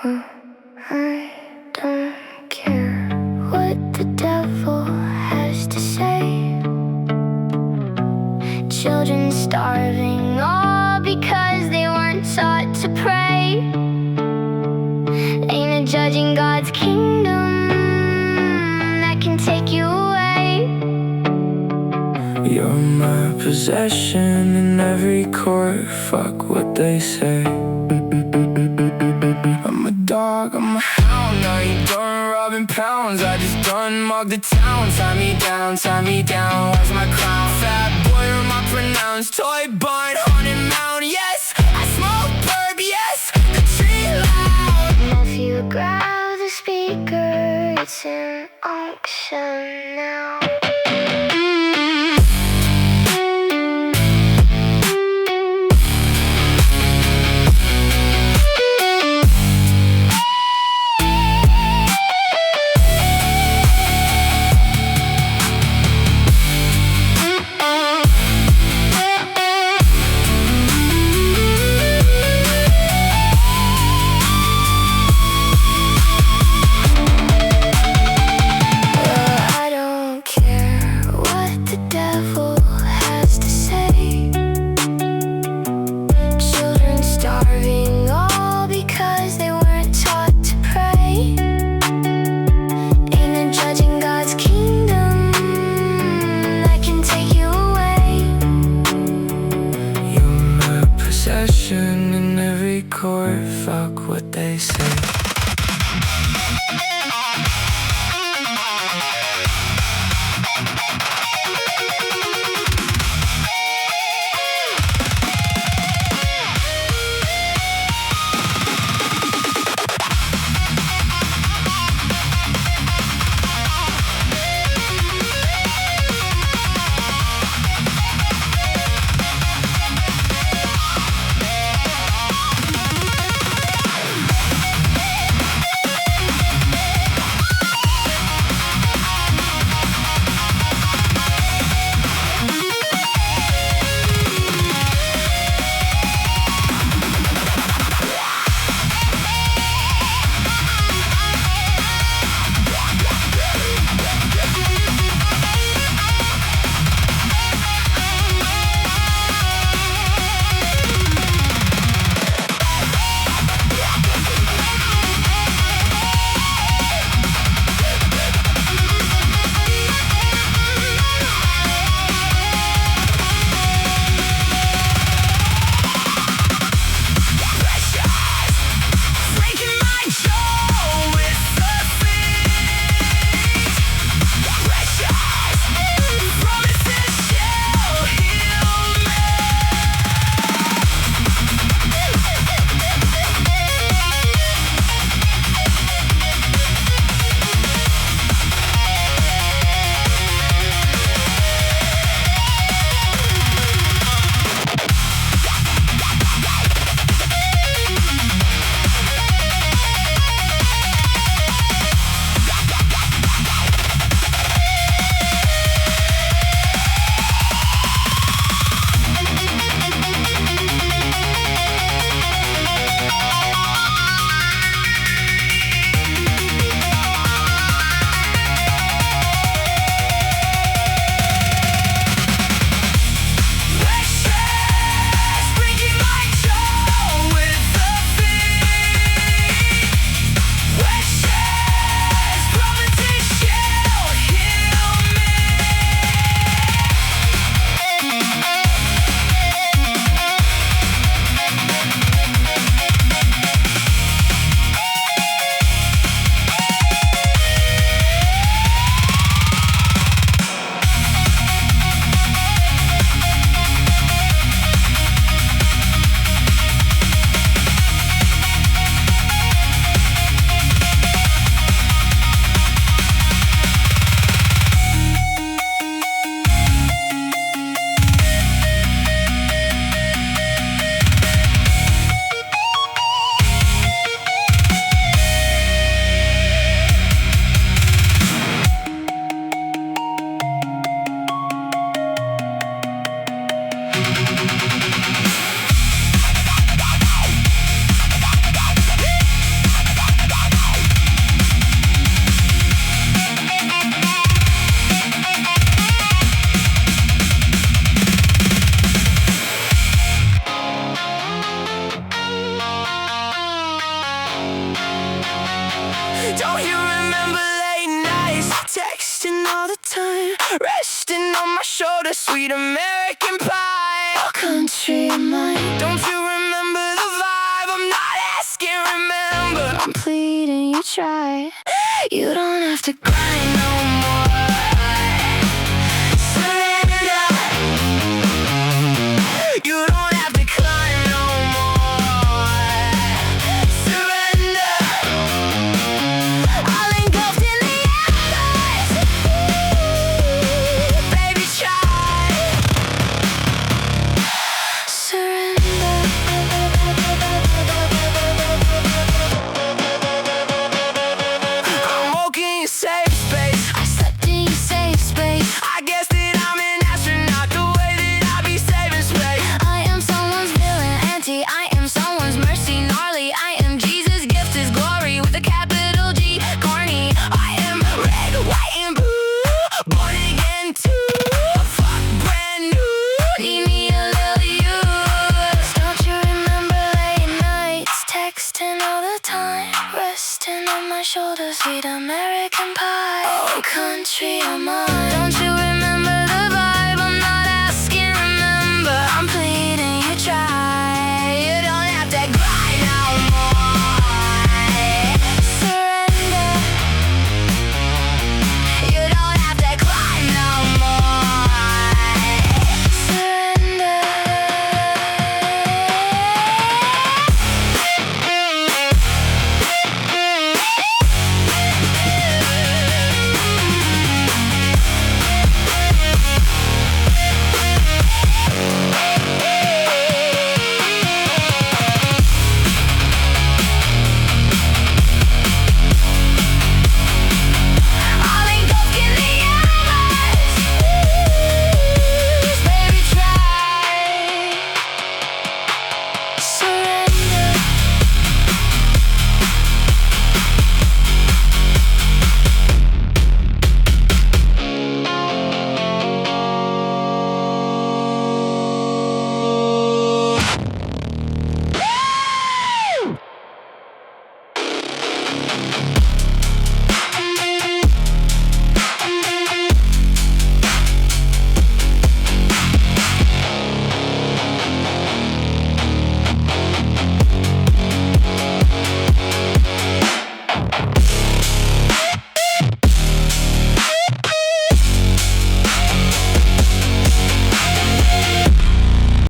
Well, I don't care what the devil has to say. Children starving all because they weren't taught to pray. Ain't a judge in God's kingdom that can take you away. You're my possession in every court. Fuck what they say. I'm a dog, I'm a hound. I ain't done robbing pounds. I just done mugged the town. Tie me down, tie me down. Where's my crown? Fat boy, or my pronounced toy barn, haunted mound. Yes, I smoke herb. Yes, the tree loud. And if you grab the speaker, it's in auction now. In every court, fuck what they say. Don't you remember late nights, texting all the time, resting on my shoulder, sweet American pie. Oh, country of mine, Don't you remember the vibe? I'm not asking, remember. I'm pleading you try. You don't have to cry no more. Surrender. You don't have to climb no more. Surrender. All engulfed in the embers. Baby, try. Surrender. I'm walking in safe space. I slept in your safe space. I guess that I'm an astronaut, the way that I be saving space. I am someone's villain, anti. I am someone's mercy, gnarly. I am Jesus' gift, His glory with a capital G. Corny. I am red, white, and blue, born again too. Fuck brand new. Need me a little use. Don't you remember late nights, texting all the time, resting on my shoulders, sweet American pie. Oh, country of mine. Don't you remember the vibe? I'm not asking, remember. I'm pleading you try. You don't have to cry no more. Surrender. You don't have to cry no more. Surrender. All engulfed in the embers. Baby, try. Surrender. Woo!